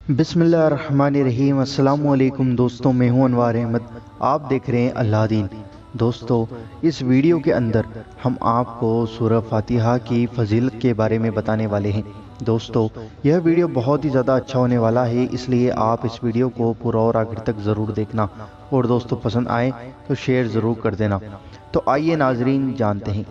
بسم اللہ الرحمن الرحیم۔ السلام علیکم دوستوں، میں ہوں انوار احمد، آپ دیکھ رہے ہیں اللہ دین۔ دوستو، اس ویڈیو کے اندر ہم آپ کو سورہ فاتحہ کی فضیلت کے بارے میں بتانے والے ہیں۔ دوستو، یہ ویڈیو بہت ہی زیادہ اچھا ہونے والا ہے، اس لیے آپ اس ویڈیو کو پورا اور آخر تک ضرور دیکھنا، اور دوستو پسند آئے تو شیئر ضرور کر دینا۔ تو آئیے ناظرین، جانتے ہیں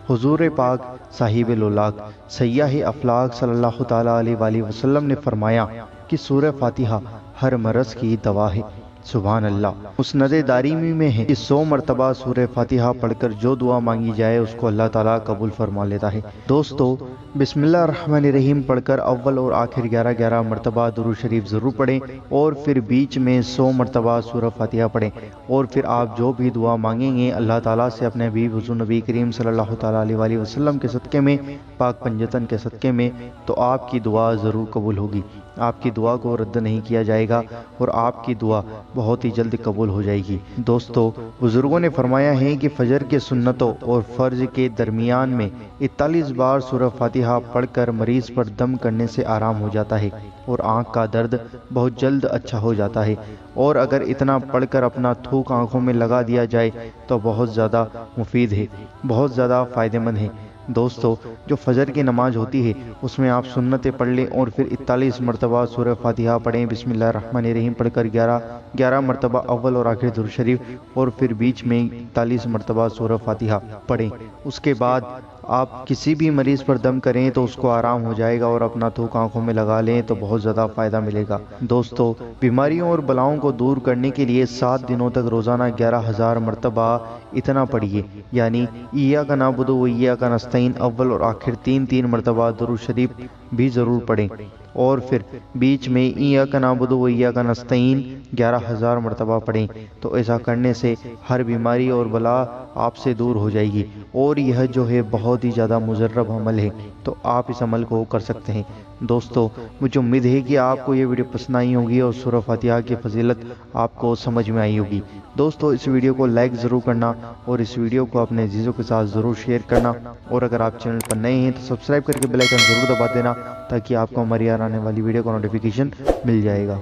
حضور پاک صاحب الولاق سیاح افلاق صلی اللہ تعالیٰ علیہ وآلہ وسلم نے فرمایا کہ سورہ فاتحہ ہر مرض کی دوا ہے۔ سبحان اللہ۔ مسند دارمی میں ہے کہ 100 مرتبہ سورہ فاتحہ پڑھ کر جو دعا مانگی جائے اس کو اللہ تعالیٰ قبول فرما لیتا ہے۔ دوستو، بسم اللہ الرحمن الرحیم پڑھ کر اول اور آخر 11 مرتبہ درود شریف ضرور پڑھیں، اور پھر بیچ میں 100 مرتبہ سورہ فاتحہ پڑھیں، اور پھر آپ جو بھی دعا مانگیں گے اللہ تعالیٰ سے اپنے حبیب حضور نبی کریم صلی اللہ تعالیٰ علیہ وآلہ وسلم کے صدقے میں، پاک پنجتن کے صدقے میں، تو آپ کی دعا ضرور قبول ہوگی۔ آپ کی دعا کو رد نہیں کیا جائے گا، اور آپ کی دعا بہت ہی جلد قبول ہو جائے گی۔ دوستو، بزرگوں نے فرمایا ہے کہ فجر کے سنتوں اور فرض کے درمیان میں 41 بار سورہ فاتحہ پڑھ کر مریض پر دم کرنے سے آرام ہو جاتا ہے، اور آنکھ کا درد بہت جلد اچھا ہو جاتا ہے، اور اگر اتنا پڑھ کر اپنا تھوک آنکھوں میں لگا دیا جائے تو بہت زیادہ مفید ہے، بہت زیادہ فائدہ مند ہے۔ دوستو، جو فجر کی نماز ہوتی ہے اس میں آپ سنتیں پڑھ لیں، اور پھر 41 مرتبہ سورہ فاتحہ پڑھیں، بسم اللہ الرحمن الرحیم پڑھ کر 11 مرتبہ اول اور آخر درود شریف، اور پھر بیچ میں 41 مرتبہ سورہ فاتحہ پڑھیں۔ اس کے بعد آپ کسی بھی مریض پر دم کریں تو اس کو آرام ہو جائے گا، اور اپنا تھوک آنکھوں میں لگا لیں تو بہت زیادہ فائدہ ملے گا۔ دوستو، بیماریوں اور بلاؤں کو دور کرنے کے لیے 7 دنوں تک روزانہ 11,000 مرتبہ اتنا پڑھیے، یعنی ایاک نعبد و ایاک نستعین اول اور آخر 3 مرتبہ درود شریف بھی ضرور پڑھیں، اور پھر بیچ میں ایاک نعبد و ایاک نستعین 11,000 مرتبہ پڑھیں۔ تو ایسا کرنے سے ہر بیماری اور بلا آپ سے دور ہو جائے گی، اور یہ جو ہے بہت ہی زیادہ مجرب عمل ہے، تو آپ اس عمل کو کر سکتے ہیں۔ دوستو، مجھے امید ہے کہ آپ کو یہ ویڈیو پسند آئی ہوگی، اور سورہ فاتحہ کی فضیلت آپ کو سمجھ میں آئی ہوگی۔ دوستو، اس ویڈیو کو لائک ضرور کرنا، اور اس ویڈیو کو اپنے عزیزوں کے ساتھ ضرور شیئر کرنا، اور اگر آپ چینل پر نئے ہیں تو سبسکرائب کر کے بیل آئیکن ضرور دبا دینا، تاکہ آپ کو ہماری آنے والی ویڈیو کا نوٹیفیکیشن مل جائے گا۔